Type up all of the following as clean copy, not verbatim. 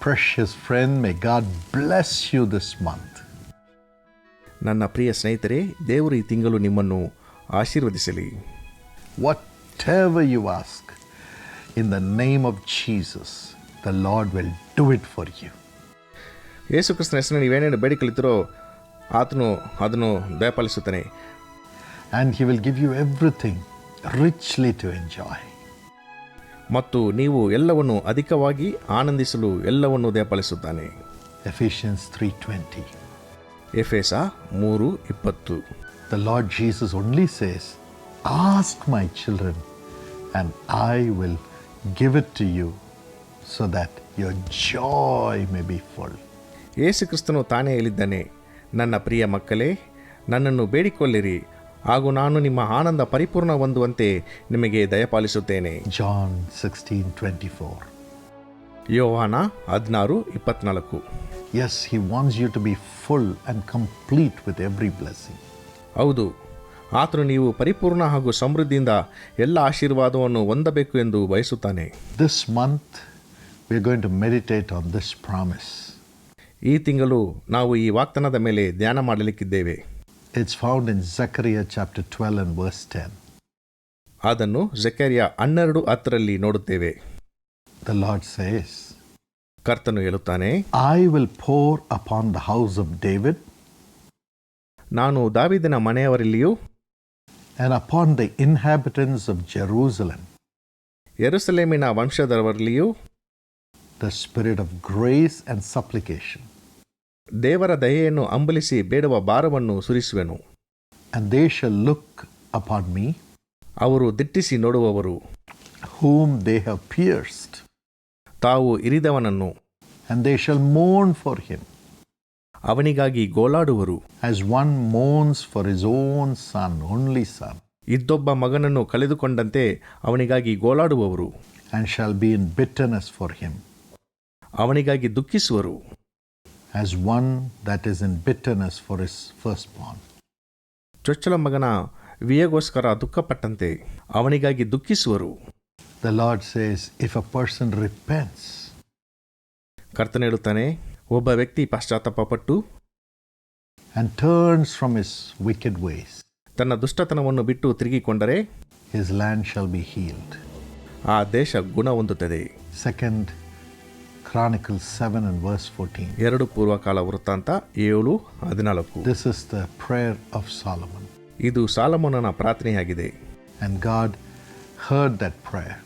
precious friend, may God bless you this month. ನನ್ನ ಪ್ರಿಯ ಸ್ನೇಹಿತರೆ, ದೇವರು ಈ ತಿಂಗಳು ನಿಮ್ಮನ್ನು ಆಶೀರ್ವದಿಸಲಿ. Whatever you ask, in the name of Jesus, the Lord will do it for you. ಯೇಸು ಕ್ರಿಸ್ತನ ಹೆಸರಿನಲ್ಲಿ ನೀವೇನೇನು ಬೇಡಿಕೊಳ್ಳುತ್ತೀರೋ ಆತನು ಅದನ್ನು ದಯಪಾಲಿಸುತ್ತಾನೆ. And He will give you everything richly to enjoy. ಮತ್ತು ನೀವು ಎಲ್ಲವನ್ನು ಅಧಿಕವಾಗಿ ಆನಂದಿಸಲು ಎಲ್ಲವನ್ನು ದಯಪಾಲಿಸುತ್ತಾನೆ. Ephesians 3:20. ಎಫೆಸ 3:20. The Lord Jesus only says, ask my children and I will give it to you so that your joy may be full. ಯೇಸು ಕ್ರಿಸ್ತನು ತಾನೇ ಹೇಳಿದ್ದಾನೆ, ನನ್ನ ಪ್ರಿಯ ಮಕ್ಕಳೇ, ನನ್ನನ್ನು ಬೇಡಿಕೊಳ್ಳಿರಿ, ಹಾಗೂ ನಾನು ನಿಮ್ಮ ಆನಂದ ಪರಿಪೂರ್ಣ ಹೊಂದುವಂತೆ ನಿಮಗೆ ದಯಪಾಲಿಸುತ್ತೇನೆ. John 16:24. ಯೋಹಾನ 16:24. Yes, He wants you to be full and complete with every blessing. ಹೌದು, ಆತನು ನೀವು ಪರಿಪೂರ್ಣ ಹಾಗೂ ಸಮೃದ್ಧಿಯಿಂದ ಎಲ್ಲ ಆಶೀರ್ವಾದವನ್ನು ಹೊಂದಬೇಕು ಎಂದು ಬಯಸುತ್ತಾನೆ. This month we are going to meditate on this promise. ಈ ತಿಂಗಳು ನಾವು ಈ ವಾಗ್ದಾನದ ಮೇಲೆ ಧ್ಯಾನ ಮಾಡಲಿಕ್ಕಿದ್ದೇವೆ. It's found in Zechariah chapter 12 and verse 10. ಅದನ್ನು ಜಕರ್ಯ 12:10 ನೋಡುತ್ತೇವೆ. The Lord says, ಕರ್ತನು ಹೇಳುತ್ತಾನೆ, I will pour upon the house of David ನಾನು ದಾವೀದನ ಮನೆಯವರಲ್ಲಿಯೂ and upon the inhabitants of Jerusalem ಯೆರೂಸಲೇಮಿನ ವಂಶದವರಲ್ಲಿಯೂ the spirit of grace and supplication. ದೇವರ ದಯೆಯನ್ನು ಹಂಬಲಿಸಿ ಬೇಡುವ ಭಾರವನ್ನು ಸುರಿಸುವೆನು. And they shall look upon me ಅವರು ದಿಟ್ಟಿಸಿ ನೋಡುವವರು, whom they have pierced, ತಾವು ಇರಿದವನನ್ನು, and they shall mourn for him ಅವನಿಗಾಗಿ ಗೋಳಾಡುವರು, as one mourns for his own son, only son, ಇದ್ದೊಬ್ಬ ಮಗನನ್ನು ಕಳೆದುಕೊಂಡಂತೆ ಅವನಿಗಾಗಿ ಗೋಳಾಡುವವರು, and shall be in bitterness for him, ಅವನಿಗಾಗಿ ದುಃಖಿಸುವರು, as one that is in bitterness for his firstborn. ಚೊಚ್ಚಲ ಮಗನ ವಿಯಗೋಸ್ಕರ ದುಃಖಪಟ್ಟಂತೆ ಅವನಿಗಾಗಿ ದುಃಖಿಸುವರು. The Lord says, if a person repents, ಕರ್ತನು ಹೇಳುತ್ತಾನೆ, ಒಬ್ಬ ವ್ಯಕ್ತಿ ಪಶ್ಚಾತ್ತಾಪಪಟ್ಟು and turns from his wicked ways, ತನ್ನ ದುಷ್ಟತನವನ್ನು ಬಿಟ್ಟು ತಿರುಗಿಕೊಂಡರೆ his land shall be healed. ಆ ದೇಶ ಗುಣ ಹೊಂದುತ್ತದೆ. 2 Chronicles 7 and verse 14. 2 ಪೂರ್ವಕಾಲ ವೃತ್ತಾಂತ 7:14. This is the prayer of Solomon. ಇದು ಸಾಲಮೋನನ ಪ್ರಾರ್ಥನೆಯಾಗಿದೆ. And God heard that prayer.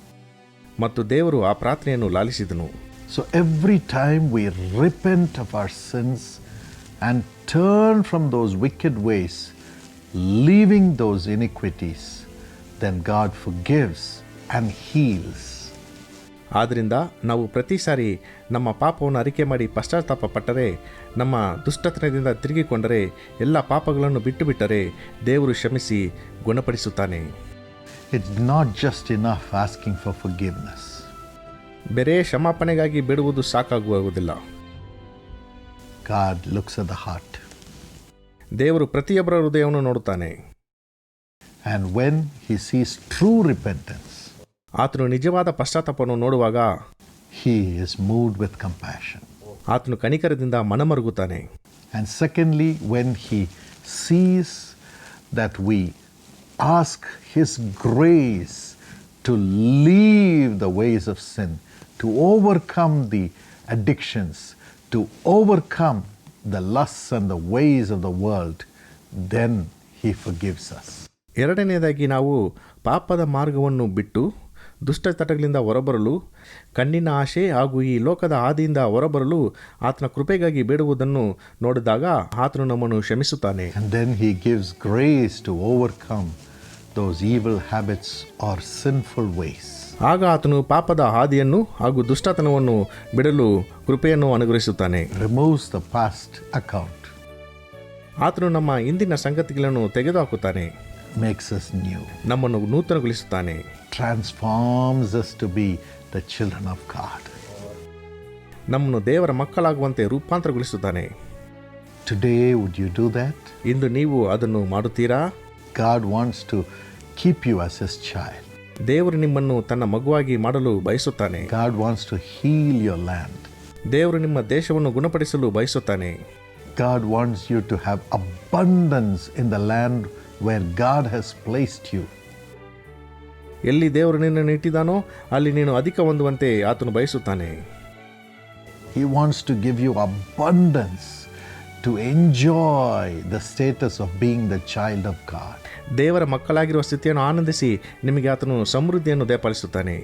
ಮತ್ತು ದೇವರು ಆ ಪ್ರಾರ್ಥನೆಯನ್ನು ಲಾಲಿಸಿದನು. So every time we repent of our sins and turn from those wicked ways, leaving those iniquities, then God forgives and heals. ಆದ್ದರಿಂದ ನಾವು ಪ್ರತಿ ಸಾರಿ ನಮ್ಮ ಪಾಪವನ್ನು ಅರಿಕೆ ಮಾಡಿ ಪಶ್ಚಾತ್ತಾಪ ಪಟ್ಟರೆ, ನಮ್ಮ ದುಷ್ಟತನದಿಂದ ತಿರುಗಿಕೊಂಡರೆ, ಎಲ್ಲ ಪಾಪಗಳನ್ನು ಬಿಟ್ಟು ಬಿಟ್ಟರೆ ದೇವರು ಕ್ಷಮಿಸಿ ಗುಣಪಡಿಸುತ್ತಾನೆ. It's not just enough asking for forgiveness. ಬೇರೆ ಕ್ಷಮಾಪಣೆಗಾಗಿ ಬಿಡುವುದು ಸಾಕಾಗುವುದಿಲ್ಲ. God looks at the heart. ದೇವರು ಪ್ರತಿಯೊಬ್ಬರ ಹೃದಯವನ್ನು ನೋಡುತ್ತಾನೆ. And when He sees true repentance, ಆತನು ನಿಜವಾದ ಪಶ್ಚಾತ್ತಾಪವನ್ನು ನೋಡುವಾಗ He is moved with compassion. ಆತನು ಕನಿಕರದಿಂದ ಮನಮರುಗುತ್ತಾನೆ. And secondly, when He sees that we ask His grace to leave the ways of sin, to overcome the addictions, to overcome the lusts and the ways of the world, then He forgives us. ಎರಡನೆಯದಾಗಿ ನಾವು ಪಾಪದ ಮಾರ್ಗವನ್ನು ಬಿಟ್ಟು ದುಷ್ಟತಟಗಳಿಂದ ಹೊರಬರಲು, ಕಣ್ಣಿನ ಆಶೆ ಹಾಗೂ ಈ ಲೋಕದ ಹಾದಿಯಿಂದ ಹೊರಬರಲು ಆತನ ಕೃಪೆಗಾಗಿ ಬೇಡುವುದನ್ನು ನೋಡಿದಾಗ ಆತನು ನಮ್ಮನ್ನು ಕ್ಷಮಿಸುತ್ತಾನೆ. And then He gives grace to overcome those evil habits or sinful ways. ಆಗ ಆತನು ಪಾಪದ ಹಾದಿಯನ್ನು ಹಾಗೂ ದುಷ್ಟತನವನ್ನು ಬಿಡಲು ಕೃಪೆಯನ್ನು ಅನುಗ್ರಹಿಸುತ್ತಾನೆ. Removes the past account. ಆತನು ನಮ್ಮ ಹಿಂದಿನ ಸಂಗತಿಗಳನ್ನು ತೆಗೆದುಹಾಕುತ್ತಾನೆ. Makes us new. ನಮ್ಮನ್ನು ನೂತನಗೊಳಿಸುತ್ತಾನೆ. Transforms us to be the children of God. ನಮ್ಮನ್ನು ದೇವರ ಮಕ್ಕಳಾಗುವಂತೆ ರೂಪಾಂತರಗೊಳಿಸುತ್ತಾನೆ. Today, would you do that? ಇಂದು ನೀವು ಅದನ್ನು ಮಾಡುತ್ತೀರಾ? God wants to keep you as His child. ದೇವರು ನಿಮ್ಮನ್ನು ತನ್ನ ಮಗುವಾಗಿ ಮಾಡಲು ಬಯಸುತ್ತಾನೆ. God wants to heal your land. ದೇವರು ನಿಮ್ಮ ದೇಶವನ್ನು ಗುಣಪಡಿಸಲು ಬಯಸುತ್ತಾನೆ. God wants you to have abundance in the land where God has placed you. ಎಲ್ಲಿ ದೇವರು ನಿನ್ನನ್ನು ಇಟ್ಟಿದ್ದಾನೋ ಅಲ್ಲಿ ನೀನು ಅಧಿಕ ಹೊಂದುವಂತೆ ಆತನು ಬಯಸುತ್ತಾನೆ. He wants to give you abundance to enjoy the status of being the child of God. ದೇವರ ಮಕ್ಕಳಾಗಿರುವ ಸ್ಥಿತಿಯನ್ನು ಆನಂದಿಸಿ ನಿಮಗೆ ಆತನು ಸಮೃದ್ಧಿಯನ್ನು ದಯಪಾಲಿಸುತ್ತಾನೆ.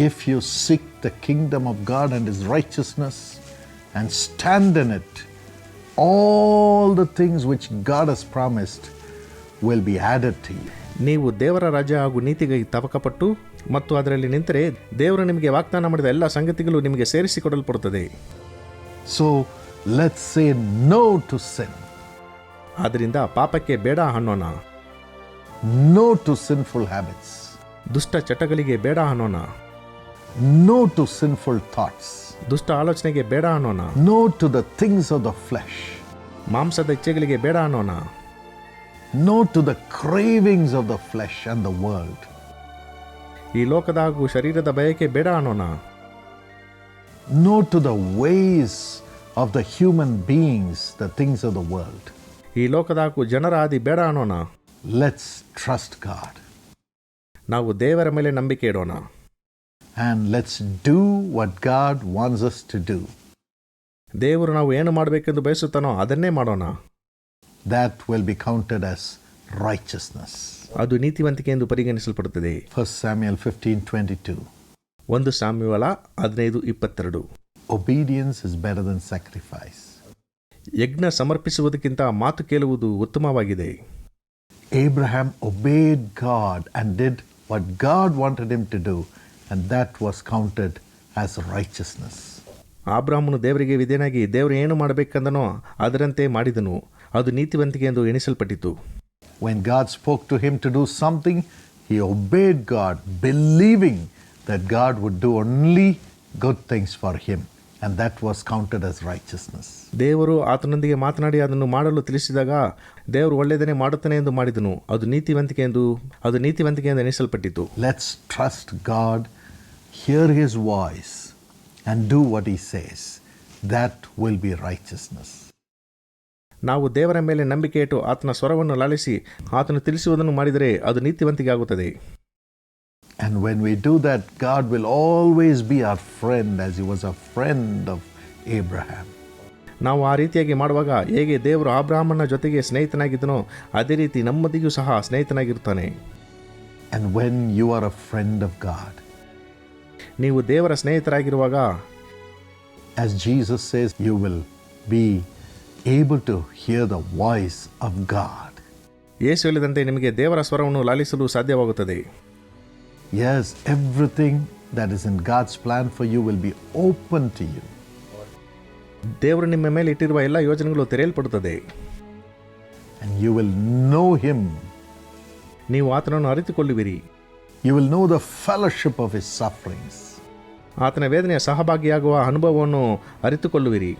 If you seek the kingdom of God and His righteousness and stand in it, all the things which God has promised will be added to you. ನೀವು ದೇವರ ರಾಜ್ಯ ಹಾಗೂ ನೀತಿಗಾಗಿ ತವಕಪಟ್ಟು ಮತ್ತು ಅದರಲ್ಲಿ ನಿಂತರೆ ದೇವರು ನಿಮಗೆ ವಾಗ್ದಾನ ಮಾಡಿದ ಎಲ್ಲ ಸಂಗತಿಗಳು ನಿಮಗೆ ಸೇರಿಸಿಕೊಡಲ್ಪಡುತ್ತದೆ. So let's say no to sin. ಆದ್ದರಿಂದ ಪಾಪಕ್ಕೆ ಬೇಡ ಅನ್ನೋಣ. No to sinful habits. ದುಷ್ಟ ಚಟಗಳಿಗೆ ಬೇಡ ಅನ್ನೋಣ. No to sinful thoughts. ದುಷ್ಟ ಆಲೋಚನೆಗೆ ಬೇಡ ಅನ್ನೋಣ. No to the things of the flesh. ಮಾಂಸದ ಇಚ್ಛೆಗಳಿಗೆ ಬೇಡ ಅನ್ನೋಣ. No to the cravings of the flesh and the world. ಈ ಲೋಕದ ಹಾಗೂ ಶರೀರದ ಬಯಕೆ ಬೇಡ ಅನ್ನೋಣ. No to the ways of the human beings, the things of the world. ಈ ಲೋಕದ ಹಾಗೂ ಜನರ ಆದಿ ಬೇಡ ಅನ್ನೋಣ. Let's trust God. ನಾವು ದೇವರ ಮೇಲೆ ನಂಬಿಕೆ ಇಡೋಣ. And let's do what God wants us to do. ದೇವರು ನಾವು ಏನು ಮಾಡಬೇಕೆಂದು ಬಯಸುತ್ತಾನೋ ಅದನ್ನೇ ಮಾಡೋಣ. That will be counted as righteousness. ಅದು ನೀತಿವಂತಿಕೆ ಎಂದು ಪರಿಗಣಿಸಲ್ಪಡುತ್ತದೆ. 1 Samuel 15:22. 1 ಸಾಮ್ಯುಯೇಲ 15:22. Obedience is better than sacrifice. ಯಜ್ಞ ಸಮರ್ಪಿಸುವುದಕ್ಕಿಂತ ಮಾತು ಕೇಳುವುದು ಉತ್ತಮವಾಗಿದೆ. Abraham obeyed God and did what God wanted him to do, and that was counted as righteousness. ಅಬ್ರಹಾಮನು ದೇವರಿಗೆ ವಿಧೇಯನಾಗಿ ದೇವರು ಏನು ಮಾಡಬೇಕೆಂದನೋ ಅದರಂತೆ ಮಾಡಿದನು, ಅದು ನೀತಿವಂತಿಕೆ ಎಂದು ಎಣಿಸಲ್ಪಟ್ಟಿತು. When God spoke to him to do something, he obeyed God, believing that God would do only good things for him, and that was counted as righteousness. ದೇವರು ಆತನೊಂದಿಗೆ ಮಾತನಾಡಿ ಅದನ್ನು ಮಾಡಲು ತಿಳಿಸಿದಾಗ ದೇವರು ಒಳ್ಳೆಯದನ್ನೇ ಮಾಡುತ್ತಾನೆ ಎಂದು ಮಾಡಿದನು, ಅದು ನೀತಿವಂತಿಕೆ ಎಂದು ಎಣಿಸಲ್ಪಟ್ಟಿತು. Let's trust God, hear his voice and do what he says. That will be righteousness. ನಾವು ದೇವರ ಮೇಲೆ ನಂಬಿಕೆ ಇಟ್ಟು ಆತನ ಸ್ವರವನ್ನು ಲಾಲಿಸಿ ಆತನು ತಿಳಿಸುವುದನ್ನು ಮಾಡಿದರೆ ಅದು ನೀತಿವಂತಿಕೆ ಆಗುತ್ತದೆ. And when we do that, God will always be our friend as he was a friend of Abraham. ನಾವು ಆ ರೀತಿಯಾಗಿ ಮಾಡುವಾಗ ಹೇಗೆ ದೇವರು ಅಬ್ರಹಾಮನ ಜೊತೆಗೆ ಸ್ನೇಹಿತನಾಗಿದ್ದನೋ ಅದೇ ರೀತಿ ನಮ್ಮದಿಗೂ ಸಹ ಸ್ನೇಹಿತನಾಗಿರ್ತಾನೆ. And when you are a friend of God, ನೀವು ದೇವರ ಸ್ನೇಹಿತರಾಗಿರುವಾಗ, as Jesus says, you will be able to hear the voice of God. ಯೇಸು ಹೇಳಿದಂತೆ ನಿಮಗೆ ದೇವರ ಸ್ವರವನ್ನು ಲಾಲಿಸಲು ಸಾಧ್ಯವಾಗುತ್ತದೆ. Yes, everything that is in God's plan for you will be open to you. ದೇವರು ನಿಮ್ಮ ಮೇಲೆ ಇಟ್ಟಿರುವ ಎಲ್ಲ ಯೋಜನೆಗಳು ತೆರೆಯಲ್ಪಡುತ್ತದೆ. And you will know him. ನೀವು ಆತನನ್ನು ಅರಿತುಕೊಳ್ಳುವಿರಿ. You will know the fellowship of his sufferings. ಆತನ ವೇದನೆಯ ಸಹಭಾಗಿಯಾಗುವ ಅನುಭವವನ್ನು ಅರಿತುಕೊಳ್ಳುವಿರಿ.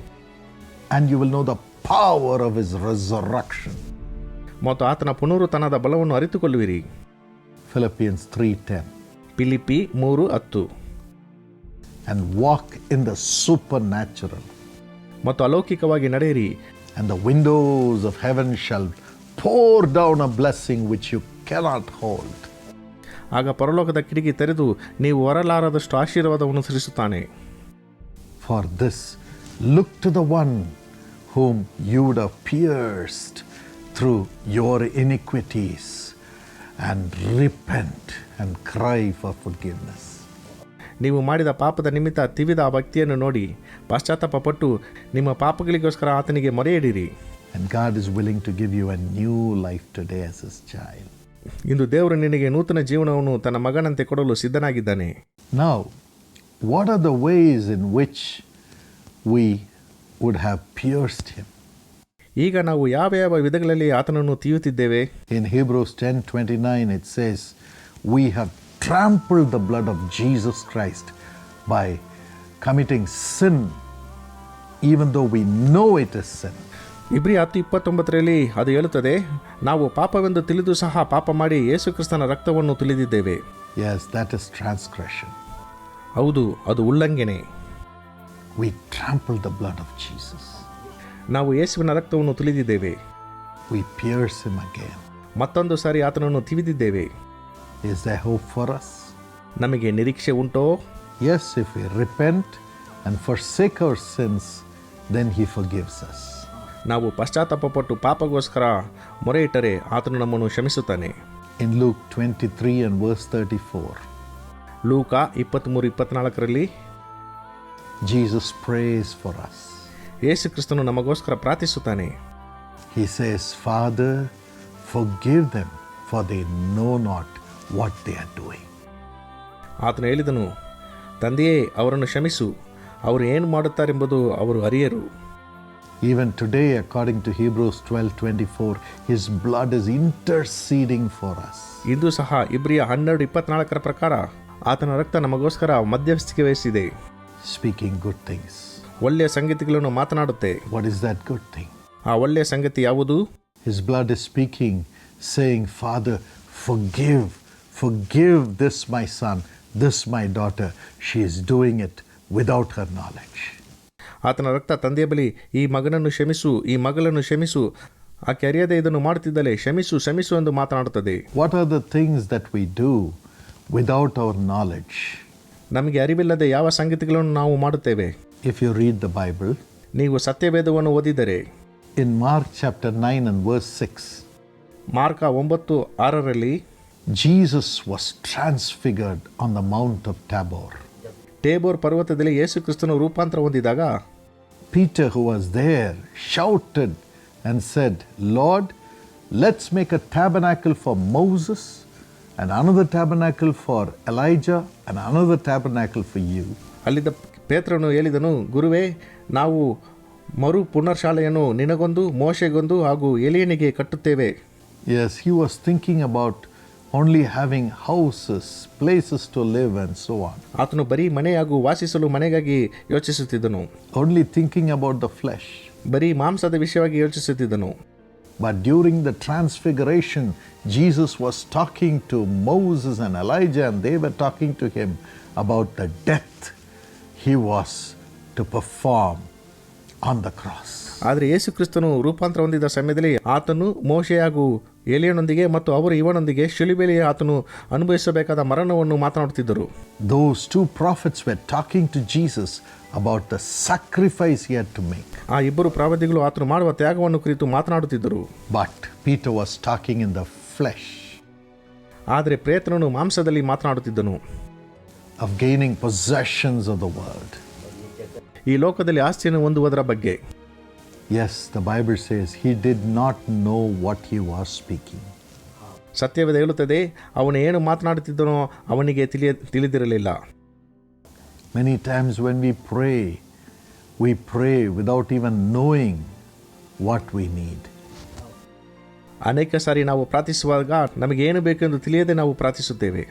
And you will know the power of his resurrection. ಮತ್ತು ಆತನ ಪುನರುತ್ಥಾನದ ಬಲವನ್ನು ಅರಿತುಕೊಳ್ಳುವಿರಿ. Philippians 3:10. Philippi 3:10. And walk in the supernatural. ಮತ್ತು ಅಲೌಕಿಕವಾಗಿ ನಡೆಯಿರಿ. And the windows of heaven shall pour down a blessing which you cannot hold. ಆಗ ಪರಲೋಕದ ಕಿಟಕಿ ತೆರೆದು ನೀವು ಹೊರಲಾರದಷ್ಟು ಆಶೀರ್ವಾದವನ್ನು ಸುರಿಸುತ್ತಾನೆ. For this, look to the one whom you would have pierced through your iniquities, and repent and cry for forgiveness. ನೀವು ಮಾಡಿದ ಪಾಪದ ನಿಮಿತ್ತ ತಿವಿದ ಆ ಭಕ್ತಿಯನ್ನು ನೋಡಿ ಪಶ್ಚಾತ್ತಾಪಪಟ್ಟು ನಿಮ್ಮ ಪಾಪಗಳಿಗೋಸ್ಕರ ಆತನಿಗೆ ಮೊರೆಯಿಡಿರಿ. And God is willing to give you a new life today as his child. ಇಂದು ದೇವರು ನಿನಗೆ ನೂತನ ಜೀವನವನ್ನು ತನ್ನ ಮಗನಂತೆ ಕೊಡಲು ಸಿದ್ಧನಾಗಿದ್ದಾನೆ. Now, what are the ways in which we would have pierced him? ಈಗ ನಾವು ಯಾವ ಯಾವ ವಿಧಗಳಲ್ಲಿ ಆತನನ್ನು ತಿಯುತ್ತಿದ್ದೇವೆ? In Hebrews 10:29 it says, we have trampled the blood of Jesus Christ by committing sin, even though we know it is sin. ಇಬ್ರಿ 10:29 ಅದು ಹೇಳುತ್ತದೆ, ನಾವು ಪಾಪವೆಂದು ತಿಳಿದು ಸಹ ಪಾಪ ಮಾಡಿ ಯೇಸು ಕ್ರಿಸ್ತನ ರಕ್ತವನ್ನು ತುಳಿದಿದ್ದೇವೆ. Yes, that is transgression. ಹೌದು, ಅದು ಉಲ್ಲಂಘನೆ. We trample the blood of Jesus. ನಾವು ಯೇಸುವಿನ ರಕ್ತವನ್ನು ತುಳಿದಿದ್ದೇವೆ. We pierce him again. ಮತ್ತೊಂದು ಸಾರಿ ಆತನನ್ನು ತಿವಿದಿದ್ದೇವೆ. Is there hope for us? ನಮಗೆ ನಿರೀಕ್ಷೆ ಉಂಟೋ? Yes, if we repent and forsake our sins, then he forgives us. ನಾವು ಪಶ್ಚಾತ್ತಾಪಪಟ್ಟು ಪಾಪಗೋಸ್ಕರ ಮೊರೆ ಇಟ್ಟರೆ ಆತನು ನಮ್ಮನ್ನು ಕ್ಷಮಿಸುತ್ತಾನೆ. In Luke 23 and verse 34, ಲೂಕ 23:24ರಲ್ಲಿ Jesus prays for us. ಯೇಸು ಕ್ರಿಸ್ತನು ನಮಗೋಸ್ಕರ ಪ್ರಾರ್ಥಿಸುತ್ತಾನೆ. He says, Father, forgive them, for they know not what they are doing. ಆತನು ಹೇಳಿದನು, ತಂದೆಯೇ ಅವರನ್ನು ಕ್ಷಮಿಸು, ಅವರು ಏನು ಮಾಡುತ್ತಾರೆಂಬುದು ಅವರು ಅರಿಯರು. Even today, according to Hebrews 12:24, his blood is interceding for us. ಇಂದು ಸಹ ಇಬ್ರಿಯ 12:24 ಪ್ರಕಾರ ಆತನ ರಕ್ತ ನಮಗೋಸ್ಕರ ಮಧ್ಯಸ್ಥಿಕೆ ವಹಿಸಿದೆ. Speaking good things. ಒಳ್ಳೆಯ ಸಂಗತಿಗಳನ್ನು ಮಾತನಾಡುತ್ತೆ. What is that good thing? ಆ ಒಳ್ಳೆಯ ಸಂಗತಿ ಯಾವುದು? His blood is speaking, saying, Father, forgive this my son, this my daughter. She is doing it without her knowledge. ಆತನ ರಕ್ತ ತಂದೆಯ ಬಳಿ, ಈ ಮಗನನ್ನು ಕ್ಷಮಿಸು, ಈ ಮಗಳನ್ನು ಕ್ಷಮಿಸು, ಆಕೆ ಅರಿಯದೆ ಇದನ್ನು ಮಾಡುತ್ತಿದ್ದಲೆ, ಕ್ಷಮಿಸು ಕ್ಷಮಿಸು ಎಂದು ಮಾತನಾಡುತ್ತದೆ. What are the things that we do without our knowledge? ನಮಗೆ ಅರಿವಿಲ್ಲದೆ ಯಾವ ಸಂಗತಿಗಳನ್ನು ನಾವು ಮಾಡುತ್ತೇವೆ? If you read the Bible, ನೀವು ಸತ್ಯವೇದವನ್ನು ಓದಿದರೆ in Mark chapter 9 and verse 6, Mark 9:6ರಲ್ಲಿ Jesus was transfigured on the Mount of Tabor. Tabor ಪರ್ವತದಲ್ಲಿ ಯೇಸು ಕ್ರಿಸ್ತನು ರೂಪಾಂತರ ಹೊಂದಿದಾಗ Peter, who was there, shouted and said, Lord, let's make a tabernacle for Moses, and another tabernacle for Elijah, and another tabernacle for you. ಅಲ್ಲಿದ್ದ ಪೇತ್ರನು ಹೇಳಿದನು, ಗುರುವೇ, ನಾವು ಮರು ಪುನರ್ಶಾಲೆಯನ್ನು ನಿನಗೊಂದು, ಮೋಶೆಗೊಂದು ಹಾಗೂ ಎಲಿಯನಿಗೆ ಕಟ್ಟುತ್ತೇವೆ. Yes, he was thinking about only having houses, places to live and so on. ಆತನು ಬರೀ ಮನೆ ಹಾಗೂ ವಾಸಿಸಲು ಮನೆಗಾಗಿ ಯೋಚಿಸುತ್ತಿದ್ದನು. Only thinking about the flesh. ಬರೀ ಮಾಂಸದ ವಿಷಯವಾಗಿ ಯೋಚಿಸುತ್ತಿದ್ದನು. But during the transfiguration, Jesus was talking to Moses and Elijah, and they were talking to him about the death he was to perform on the cross. ಆದರೆ ಯೇಸು ಕ್ರಿಸ್ತನು ರೂಪಾಂತರ ಹೊಂದಿದ ಸಮಯದಲ್ಲಿ ಆತನು ಮೋಶೆ ಹಾಗೂ ಎಲಿಯನೊಂದಿಗೆ ಮತ್ತು ಅವರು ಇವನೊಂದಿಗೆ ಶಿಲುಬೆಯಲ್ಲಿ ಆತನು ಅನುಭವಿಸಬೇಕಾದ ಮರಣವನ್ನು ಮಾತನಾಡುತ್ತಿದ್ದರು. Those two prophets were talking to Jesus about the sacrifice he had to make. ಆ ಇಬ್ಬರು ಪ್ರವಾದಿಗಳು ಆತನು ಮಾಡುವ ತ್ಯಾಗವನ್ನು ಕುರಿತು ಮಾತನಾಡುತ್ತಿದ್ದರು. But Peter was talking in the flesh. ಆದರೆ ಪೇತ್ರನು ಮಾಂಸದಲ್ಲಿ ಮಾತನಾಡುತ್ತಿದ್ದನು. Of gaining possessions of the world. ಈ ಲೋಕದಲ್ಲಿ ಆಸ್ತಿಯನ್ನು ಹೊಂದುವುದರ ಬಗ್ಗೆ. Yes, the Bible says he did not know what he was speaking. ಸತ್ಯವೇದ ಹೇಳುತ್ತದೆ, ಅವನು ಏನು ಮಾತನಾಡುತ್ತಿದ್ದನೋ ಅವನಿಗೆ ತಿಳಿದಿರಲಿಲ್ಲ. Many times when we pray without even knowing what we need. ಅನೇಕ ಸಾರಿ ನಾವು ಪ್ರಾರ್ಥಿಸುವಾಗ ನಮಗೆ ಏನು ಬೇಕೆಂದು ತಿಳಿಯದೆ ನಾವು ಪ್ರಾರ್ಥಿಸುತ್ತೇವೆ.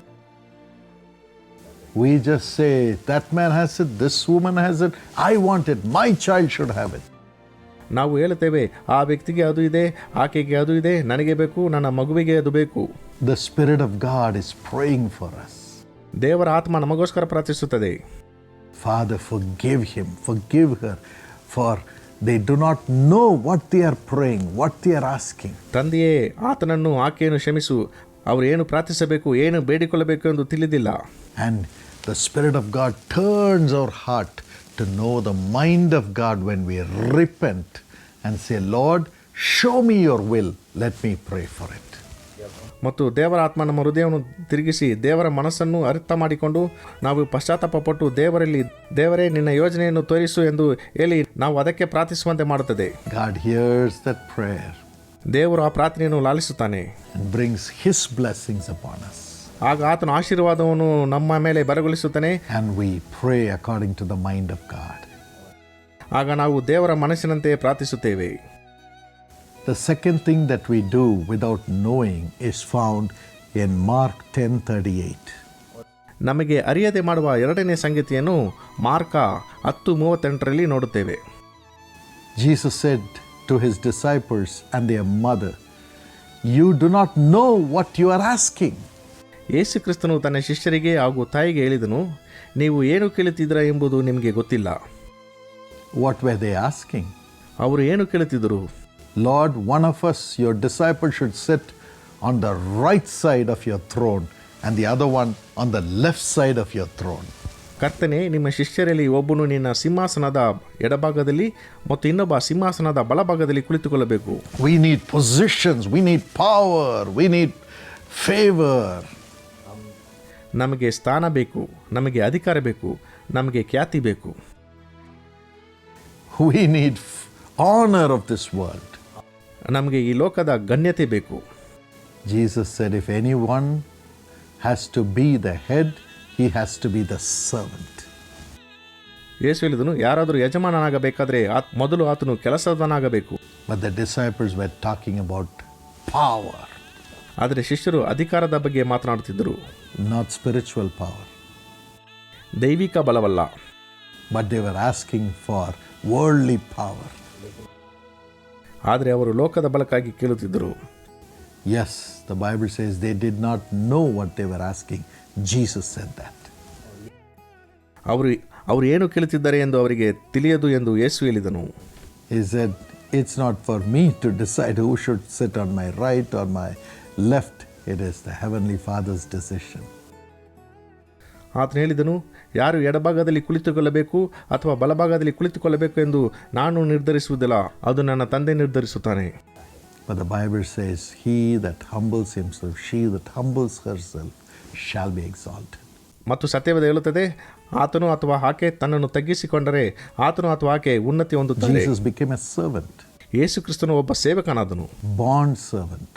We just say, that man has it, this woman has it, I want it, my child should have it. ನಾವು ಹೇಳುತ್ತೇವೆ, ಆ ವ್ಯಕ್ತಿಗೆ ಅದು ಇದೆ, ಆಕೆಗೆ ಅದು ಇದೆ, ನನಗೆ ಬೇಕು, ನನ್ನ ಮಗುವಿಗೆ ಅದು ಬೇಕು. The Spirit of God is praying for us. ದೇವರ ಆತ್ಮ ನಮಗೋಸ್ಕರ ಪ್ರಾರ್ಥಿಸುತ್ತದೆ. Father, forgive him, forgive her, for they do not know what they are praying, what they are asking. ತಂದೆಯೇ, ಆತನನ್ನು ಆಕೆಯನ್ನು ಕ್ಷಮಿಸು, ಅವರು ಏನು ಪ್ರಾರ್ಥಿಸಬೇಕು, ಏನು ಬೇಡಿಕೊಳ್ಳಬೇಕು ಎಂದು ತಿಳಿದಿಲ್ಲ. And the Spirit of God turns our heart to know the mind of God when we repent and say, Lord, show me your will, let me pray for it. ಮತ್ತು ದೇವರ ಆತ್ಮ ನಮ್ಮ ಹೃದಯವನ್ನು ತಿರುಗಿಸಿ ದೇವರ ಮನಸ್ಸನ್ನು ಅರ್ಥ ಮಾಡಿಕೊಂಡು ನಾವು ಪಶ್ಚಾತ್ತಾಪಪಟ್ಟು ದೇವರೇ ನಿನ್ನ ಯೋಜನೆಯನ್ನು ತೋರಿಸು ಎಂದು ಹೇಳಿ ನಾವು ಅದಕ್ಕೆ ಪ್ರಾರ್ಥಿಸುವಂತೆ ಮಾಡುತ್ತದೆ. God hears that prayer. ದೇವರು ಆ ಪ್ರಾರ್ಥನೆಯನ್ನು ಲಾಲಿಸುತ್ತಾನೆ and brings his blessings upon us. ಆಗ ಆತನ ಆಶೀರ್ವಾದವನ್ನು ನಮ್ಮ ಮೇಲೆ ಬರಗೊಳಿಸುತ್ತಾನೆ. And we pray according to the mind of God. ಆಗ ನಾವು ದೇವರ ಮನಸ್ಸಿನಂತೆ ಪ್ರಾರ್ಥಿಸುತ್ತೇವೆ. The second thing that we do without knowing is found in Mark 10:38. ನಮಗೆ ಅರಿಯದೆ ಮಾಡುವ ಎರಡನೇ ಸಂಗತಿಯನ್ನು ಮಾರ್ಕ 10:38ರಲ್ಲಿ ನೋಡುತ್ತೇವೆ. Jesus said to his disciples and their mother, you do not know what you are asking. ಯೇಸು ಕ್ರಿಸ್ತನು ತನ್ನ ಶಿಷ್ಯರಿಗೆ ಹಾಗೂ ತಾಯಿಗೆ ಹೇಳಿದನು, ನೀವು ಏನು ಕೇಳುತ್ತಿದ್ದೀರಾ ಎಂಬುದು ನಿಮಗೆ ಗೊತ್ತಿಲ್ಲ. What were they asking? ಅವರು ಏನು ಕೇಳುತ್ತಿದ್ದರು? Lord, one of us, your disciple, should sit on the right side of your throne and the other one on the left side of your throne. ಕರ್ತನೆ, ನಿಮ್ಮ ಶಿಷ್ಯರಲ್ಲಿ ಒಬ್ಬನು ನಿನ್ನ ಸಿಂಹಾಸನದ ಎಡಭಾಗದಲ್ಲಿ ಮತ್ತು ಇನ್ನೊಬ್ಬ ಸಿಂಹಾಸನದ ಬಲಭಾಗದಲ್ಲಿ ಕುಳಿತುಕೊಳ್ಳಬೇಕು. We need positions, we need power, we need favor. ನಮಗೆ ಸ್ಥಾನ ಬೇಕು, ನಮಗೆ ಅಧಿಕಾರ ಬೇಕು, ನಮಗೆ ಖ್ಯಾತಿ ಬೇಕು. We need honor of this world. ನಮಗೆ ಈ ಲೋಕದ ಗಣ್ಯತೆ ಬೇಕು. Jesus said, if anyone has to be the head, he has to be the servant. ಯೇಸು ಹೇಳಿದನು, ಯಾರಾದರೂ ಯಜಮಾನನಾಗಬೇಕಾದ್ರೆ ಮೊದಲು ಆತನು ಕೆಲಸದವನಾಗಬೇಕು. But the disciples were talking about power. ಆದರೆ ಶಿಷ್ಯರು ಅಧಿಕಾರದ ಬಗ್ಗೆ ಮಾತನಾಡುತ್ತಿದ್ದರು. Not spiritual power. ದೈವಿಕ ಬಲವಲ್ಲ. But they were asking for worldly power. ಆದರೆ ಅವರು ಲೋಕದ ಬಲಕ್ಕಾಗಿ ಕೇಳುತ್ತಿದ್ದರು. Yes, the Bible says they did not know what they were asking. Jesus said that. ಅವರು ಏನು ಕೇಳುತ್ತಿದ್ದಾರೆ ಎಂದು ಅವರಿಗೆ ತಿಳಿಯದು ಎಂದು ಯೇಸು ಹೇಳಿದನು. He said, it's not for me to decide who should sit on my right or my left. It is the Heavenly Father's decision. ಆತನು ಹೇಳಿದನು, ಯಾರು ಎಡಭಾಗದಲ್ಲಿ ಕುಳಿತುಕೊಳ್ಳಬೇಕು ಅಥವಾ ಬಲಭಾಗದಲ್ಲಿ ಕುಳಿತುಕೊಳ್ಳಬೇಕು ಎಂದು ನಾನು ನಿರ್ಧರಿಸುವುದಿಲ್ಲ, ಅದು ನನ್ನ ತಂದೆ ನಿರ್ಧರಿಸುತ್ತಾನೆ. But the Bible says, he that humbles himself, she that humbles herself shall be exalted. ಮತ್ತು ಸತ್ಯವೇದ ಹೇಳುತ್ತದೆ, ಆತನು ಅಥವಾ ಆಕೆ ತನ್ನನ್ನು ತಗ್ಗಿಸಿಕೊಂಡರೆ ಆತನು ಅಥವಾ ಆಕೆ ಉನ್ನತಿ ಹೊಂದುತ್ತಾರೆ. Jesus became a servant. ಯೇಸು ಕ್ರಿಸ್ತನು ಒಬ್ಬ ಸೇವಕನಾದನು, Bond servant.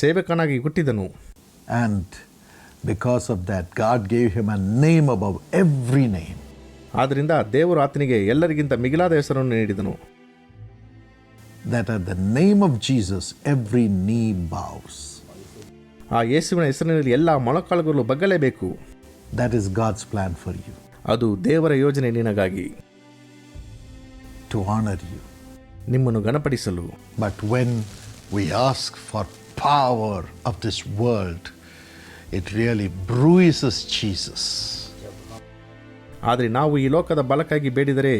ಸೇವಕನಾಗಿ ಹುಟ್ಟಿದನು. And because of that, God gave him a name above every name. ಆದ್ದರಿಂದ ದೇವರು ಆತನಿಗೆ ಎಲ್ಲರಿಗಿಂತ ಮಿಗಿಲಾದ ಹೆಸರನ್ನು ನೀಡಿದನು. That at the name of Jesus, every knee bows. ಆ ಯೇಸುವಿನ ಹೆಸರಿನಲ್ಲಿ ಎಲ್ಲ ಮೊಳಕಾಲುಗಳು ಬಗ್ಗಲೇಬೇಕು. That is God's plan for you. ಅದು ದೇವರ ಯೋಜನೆ ನಿನಗಾಗಿ, to honor you. ನಿಮ್ಮನ್ನು ಗಣಪಡಿಸಲು. But when we ask for power of this world, it really bruises Jesus. ಆದರೆ ನಾವು ಈ ಲೋಕದ ಬಲಕ್ಕಾಗಿ ಬೇಡಿದರೆ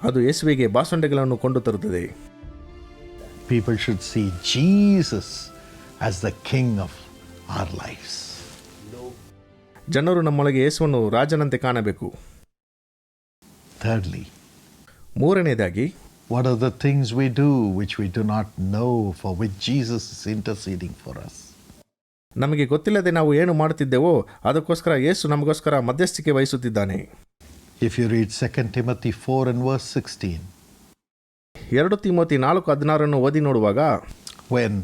ಅದು ಯೇಸುವಿಗೆ ಬಾಸುಂಡೆಗಳನ್ನು ಕೊಂಡು ತರುತ್ತದೆ. People should see Jesus as the king of our lives. ಜನರು ನಮ್ಮೊಳಗೆ ಯೇಸುವನ್ನು ರಾಜನಂತೆ ಕಾಣಬೇಕು. Thirdly, ಮೂರನೇದಾಗಿ, what are the things we do which we do not know, for which Jesus is interceding for us? ನಮಗೆ ಗೊತ್ತಿಲ್ಲದೆ ನಾವು ಏನು ಮಾಡುತ್ತಿದ್ದೇವೋ ಅದಕ್ಕೋಸ್ಕರ ಯೇಸು ನಮಗೋಸ್ಕರ ಮಧ್ಯಸ್ಥಿಕೆ ವಹಿಸುತ್ತಿದ್ದಾನೆ. If you read 2 Timothy 4 and verse 16, 2 Timothy 4:16 ಓದಿ ನೋಡುವಾಗ, when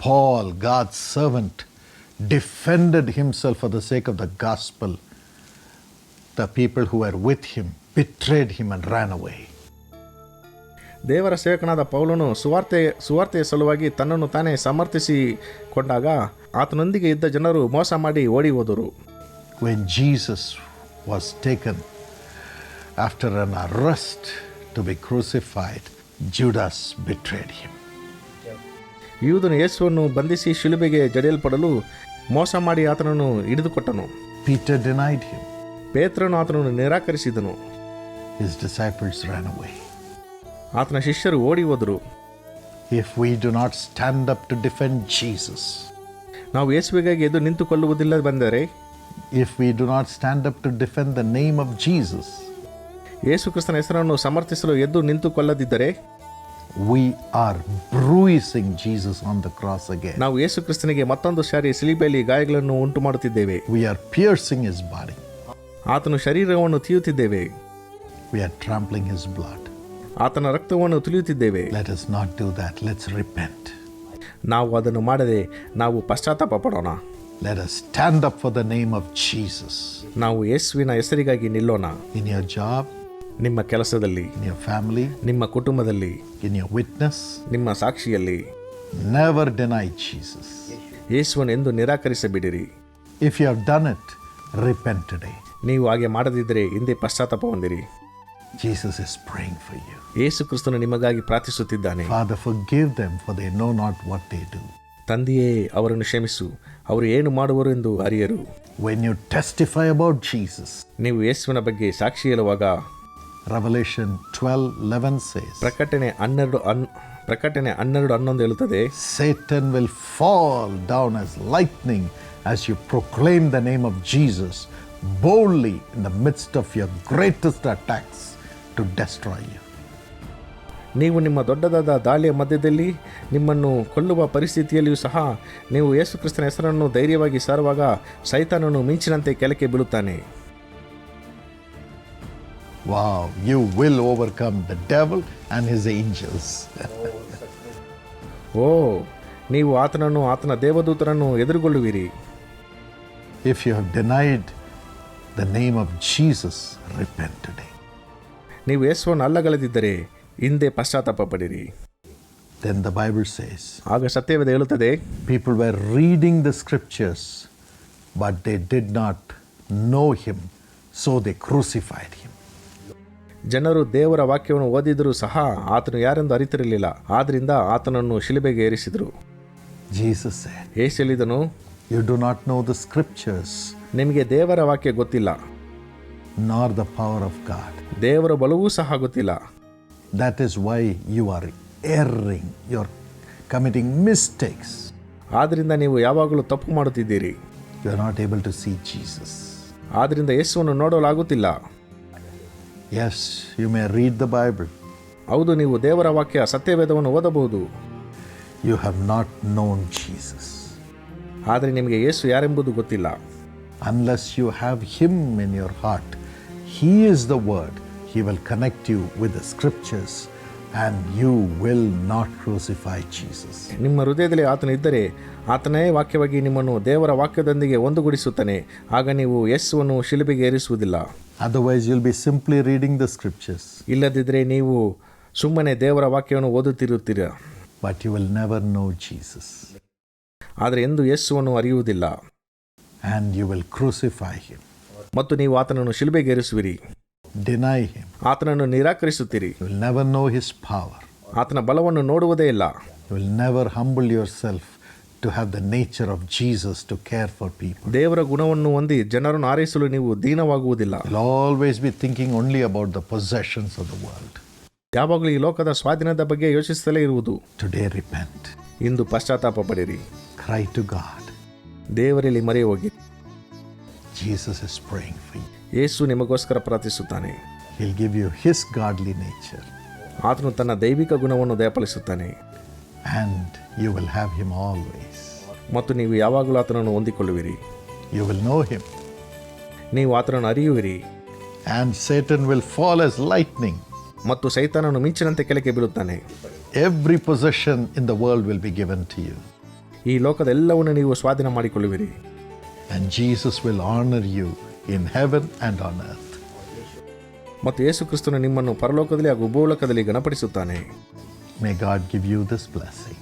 Paul, God's servant, defended himself for the sake of the gospel, the people who were with him betrayed him and ran away. ದೇವರ ಸೇವಕನಾದ ಪೌಲನು ಸುವಾರ್ತೆಯ ಸಲುವಾಗಿ ತನ್ನನ್ನು ತಾನೇ ಸಮರ್ಥಿಸಿಕೊಂಡಾಗ ಆತನೊಂದಿಗೆ ಇದ್ದ ಜನರು ಮೋಸ ಮಾಡಿ ಓಡಿ ಹೋದರು. When Jesus was taken after an arrest to be crucified, Judas betrayed him. ಯೂದನು ಯೇಸುವನ್ನು ಬಂಧಿಸಿ ಶಿಲುಬೆಗೆ ಜಡಿಯಲ್ಪಡಲು ಮೋಸ ಮಾಡಿ ಆತನನ್ನು ಹಿಡಿದುಕೊಟ್ಟನು. Peter denied him. ಪೇತ್ರನು ಆತನನ್ನು ನಿರಾಕರಿಸಿದನು. His disciples ran away. ಆತನ ಶಿಷ್ಯರು ಓಡಿ ಹೋದರು. If we do not stand up to defend Jesus, ನಾವು ಯೇಸುವಿಗಾಗಿ ಎದ್ದು ನಿಂತುಕೊಳ್ಳುವುದಿಲ್ಲ ಬಂದರೆ, if we do not stand up to defend the name of Jesus, ಯೇಸು ಕ್ರಿಸ್ತನ ಹೆಸರನ್ನು ಸಮರ್ಥಿಸಲು ಎದ್ದು ನಿಂತುಕೊಳ್ಳದಿದ್ದರೆ, we are bruising Jesus on the cross again. ನಾವು ಯೇಸು ಕ್ರಿಸ್ತನಿಗೆ ಮತ್ತೊಂದು ಸಾರಿ ಸಿಲುಬೆಯಲ್ಲಿ ಗಾಯಗಳನ್ನು ಉಂಟು ಮಾಡುತ್ತಿದ್ದೇವೆ. We are piercing his body. ಆತನ ಶರೀರವನ್ನು ತೀಯುತ್ತಿದ್ದೇವೆ. We are trampling his blood. ಆತನ ರಕ್ತವನ್ನು ತುಳಿಯುತ್ತಿದ್ದೇವೆ. Let us not do that. Let's repent. ನಾವು ಅದನ್ನು ಮಾಡದೆ ನಾವು ಪಶ್ಚಾತ್ತಾಪ ಪಡೋಣ. Let us stand up for the name of Jesus. ನಾವು ಯೇಸುವಿನ ಹೆಸರಿಗಾಗಿ ನಿಲ್ಲೋಣ. In your job, ನಿಮ್ಮ ಕೆಲಸದಲ್ಲಿ, in your family, ನಿಮ್ಮ ಕುಟುಂಬದಲ್ಲಿ, in your witness, ನಿಮ್ಮ ಸಾಕ್ಷಿಯಲ್ಲಿ never deny Jesus. ಯೇಸುವನ್ನು ಎಂದು ನಿರಾಕರಿಸಬಿಡಿರಿ. If you have done it, repent today. ನೀವು ಹಾಗೆ ಮಾಡದಿದ್ದರೆ ಹಿಂದೆ ಪಶ್ಚಾತ್ತಾಪ ಹೊಂದಿರಿ. Jesus is praying for you. ಯೇಸು ಕ್ರಿಸ್ತನು ನಿಮಗಾಗಿ ಪ್ರಾರ್ಥಿಸುತ್ತಿದ್ದಾನೆ. Father, forgive them, for they know not what they do. ತಂದೆಯೇ, ಅವರನ್ನು ಕ್ಷಮಿಸು, ಅವರು ಏನು ಮಾಡುವರು ಎಂದು ಅರಿಯರು. When you testify about Jesus, ನೀವು ಯೇಸುವಿನ ಬಗ್ಗೆ ಸಾಕ್ಷಿ ಹೇಳುವಾಗ, Revelation 12:11 says, ಪ್ರಕಟಣೆ 12:11 ಹೇಳುತ್ತದೆ, Satan will fall down as lightning as you proclaim the name of Jesus boldly in the midst of your greatest attacks to destroy you. ನೀವು ನಿಮ್ಮ ದೊಡ್ಡದಾದ ದಾಳಿಯ ಮಧ್ಯದಲ್ಲಿ ನಿಮ್ಮನ್ನು ಕೊಲ್ಲುವ ಪರಿಸ್ಥಿತಿಯಲ್ಲಿಯೂ ಸಹ ನೀವು ಯೇಸು ಕ್ರಿಸ್ತನ ಹೆಸರನ್ನು ಧೈರ್ಯವಾಗಿ ಸಾರುವಾಗ ಸೈತಾನನು ಮಿಂಚಿನಂತೆ ಕೆಳಕ್ಕೆ ಬೀಳುತ್ತಾನೆ. Wow, you will overcome the devil and his angels. ಓ, ನೀವು ಆತನನ್ನು ಆತನ ದೇವದೂತರನ್ನು ಎದುರುಗೊಳ್ಳುವಿರಿ. If you have denied the name of Jesus, repent today. ನೀವು ಯೇಸುವನ್ನು ಅಲ್ಲಗಳೆದಿದ್ದರೆ ಹಿಂದೆ ಪಶ್ಚಾತ್ತಾಪ ಪಡಿರಿ. Then the Bible says, ಆಗ ಸತ್ಯವೇದ ಹೇಳುತ್ತದೆ, people were reading the scriptures, but they did not know him, so they crucified him. ಜನರು ದೇವರ ವಾಕ್ಯವನ್ನು ಓದಿದರೂ ಸಹ ಆತನು ಯಾರೆಂದು ಅರಿತಿರಲಿಲ್ಲ, ಆದ್ದರಿಂದ ಆತನನ್ನು ಶಿಲುಬೆಗೆ ಏರಿಸಿದರು. Jesus said, ಯೇಸು ಹೇಳಿದನು, you do not know the scriptures, ನಿಮಗೆ ದೇವರ ವಾಕ್ಯ ಗೊತ್ತಿಲ್ಲ, nor the power of God. ದೇವರ ಬಲವೂ ಸಹ ಗೊತ್ತಿಲ್ಲ. That is why you are erring, you are committing mistakes. ಆದ್ದರಿಂದ ನೀವು ಯಾವಾಗಲೂ ತಪ್ಪು ಮಾಡುತ್ತಿದ್ದೀರಿ. You are not able to see Jesus. ಆದ್ದರಿಂದ ಯೇಸುವನ್ನು ನೋಡಲಾಗುತ್ತಿಲ್ಲ. Yes, you may read the Bible. ಹೌದು, ನೀವು ದೇವರ ವಾಕ್ಯ ಸತ್ಯವೇದವನ್ನು ಓದಬಹುದು. You have not known Jesus. ಆದರೆ ನಿಮಗೆ ಯೇಸು ಯಾರೆಂಬುದು ಗೊತ್ತಿಲ್ಲ. Unless you have him in your heart, he is the word. He will connect you with the scriptures and you will not crucify Jesus. ನಿಮ್ಮ ಹೃದಯದಲ್ಲಿ ಆತನು ಇದ್ದರೆ ಆತನೇ ವಾಕ್ಯವಾಗಿ ನಿಮ್ಮನ್ನು ದೇವರ ವಾಕ್ಯದೊಂದಿಗೆ ಒಂದುಗೂಡಿಸುತ್ತಾನೆ. ಆಗ ನೀವು ಯೇಸುವನ್ನು ಶಿಲುಬೆಗೆ ಏರಿಸುವುದಿಲ್ಲ. Otherwise you'll be simply reading the scriptures. ಇಲ್ಲದಿದ್ದರೆ ನೀವು ಸುಮ್ಮನೆ ದೇವರ ವಾಕ್ಯವನ್ನು ಓದುತ್ತಿರುತ್ತೀರ. But you will never know Jesus. ಆದರೆ ಎಂದು ಯೇಸುವನ್ನು ಅರಿಯುವುದಿಲ್ಲ. And you will crucify him. ಮತ್ತು ನೀವು ಆತನನ್ನು ಶಿಲುಬೆಗೆ ಏರಿಸುವಿರಿ. Deny him. ಆತನನ್ನು ನಿರಾಕರಿಸುತ್ತೀರಿ. You will never know his power. ಆತನ ಬಲವನ್ನು ನೋಡುವುದೇ ಇಲ್ಲ. You will never humble yourself to have the nature of Jesus to care for people. ದೇವರ ಗುಣವನ್ನು ಹೊಂದಿ ಜನರನ್ನು ಆರೈಸಲು ನೀವು ದೀನವಾಗುವುದಿಲ್ಲ. You'll always be thinking only about the possessions of the world. ಯಾವಾಗಲೂ ಈ ಲೋಕದ ಸ್ವಾಧೀನದ ಬಗ್ಗೆ ಯೋಚಿಸುತ್ತಲೇ ಇರುವುದು. Today repent. ಇಂದು ಪಶ್ಚಾತ್ತಾಪ ಪಡಿರಿ. Cry to God. ದೇವರಲ್ಲಿ ಮೊರೆ ಹೋಗಿ. Jesus is praying for you. ಯೇಸು ನಿಮಗೋಸ್ಕರ ಪ್ರಾರ್ಥಿಸುತ್ತಾನೆ. He'll give you his godly nature. ಆತನು ತನ್ನ ದೈವಿಕ ಗುಣವನ್ನು ದಯಪಾಲಿಸುತ್ತಾನೆ. And you will have him always. ಮತ್ತು ನೀವು ಯಾವಾಗಲೂ ಆತನನ್ನು ಹೊಂದಿಕೊಳ್ಳುವಿರಿ. You will know him. ನೀವು ಆತನನ್ನು ಅರಿಯುವಿರಿ. And Satan will fall as lightning. ಮತ್ತು ಸೈತಾನನು ಮಿಂಚಿನಂತೆ ಕೆಳಗೆ ಬೀಳುತ್ತಾನೆ. Every possession in the world will be given to you. ಈ ಲೋಕದ ಎಲ್ಲವನ್ನು ನೀವು ಸ್ವಾಧೀನ ಮಾಡಿಕೊಳ್ಳುವಿರಿ. And Jesus will honor you in heaven and on earth. ಮತ್ತು ಯೇಸು ಕ್ರಿಸ್ತನು ನಿಮ್ಮನ್ನು ಪರಲೋಕದಲ್ಲಿ ಹಾಗೂ ಭೂಲೋಕದಲ್ಲಿ ಗಣಪಡಿಸುತ್ತಾನೆ. May God give you this blessing.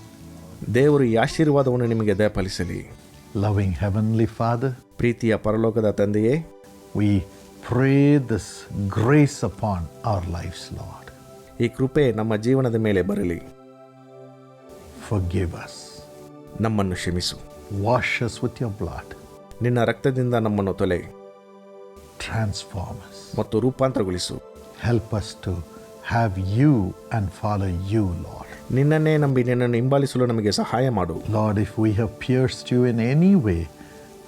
ದೇವರು ಈ ಆಶೀರ್ವಾದವನ್ನು ನಿಮಗೆ ದಯಪಾಲಿಸಲಿ. Loving Heavenly Father, ಪ್ರೀತಿಯ ಪರಲೋಕದ ತಂದೆಯೇ, we pray this grace upon our lives, Lord. ಈ ಕೃಪೆ ನಮ್ಮ ಜೀವನದ ಮೇಲೆ ಬರಲಿ. Forgive us. ನಮ್ಮನ್ನು ಕ್ಷಮಿಸು. Wash us with your blood. ನಿನ್ನ ರಕ್ತದಿಂದ ನಮ್ಮನ್ನು ತೊಲೆ. Transform us. ಮತ್ತು ರೂಪಾಂತರಗೊಳಿಸು. Help us to have you and follow you, Lord. ನಿನ್ನನ್ನೇ ನಂಬಿ ನಿನ್ನನ್ನು ಹಿಂಬಾಲಿಸಲು ನಮಗೆ ಸಹಾಯ ಮಾಡು. Lord, if we have pierced you in any way,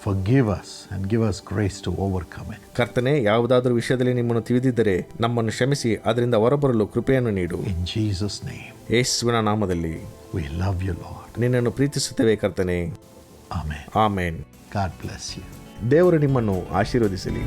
forgive us and give us grace to overcome it. ಕರ್ತನೇ, ಯಾವುದಾದರೂ ವಿಷಯದಲ್ಲಿ ನಿಮ್ಮನ್ನು ತಿಳಿದಿದ್ದರೆ ನಮ್ಮನ್ನು ಕ್ಷಮಿಸಿ ಅದರಿಂದ ಹೊರಬರಲು ಕೃಪೆಯನ್ನು ನೀಡು. In Jesus' name. ಯೇಸುವಿನ ನಾಮದಲ್ಲಿ We love you, Lord. ನಿನ್ನನ್ನು ಪ್ರೀತಿಸುತ್ತೇವೆ ಕರ್ತನೇ. Amen. Amen. God bless you. ದೇವರು ನಿಮ್ಮನ್ನು ಆಶೀರ್ವದಿಸಲಿ.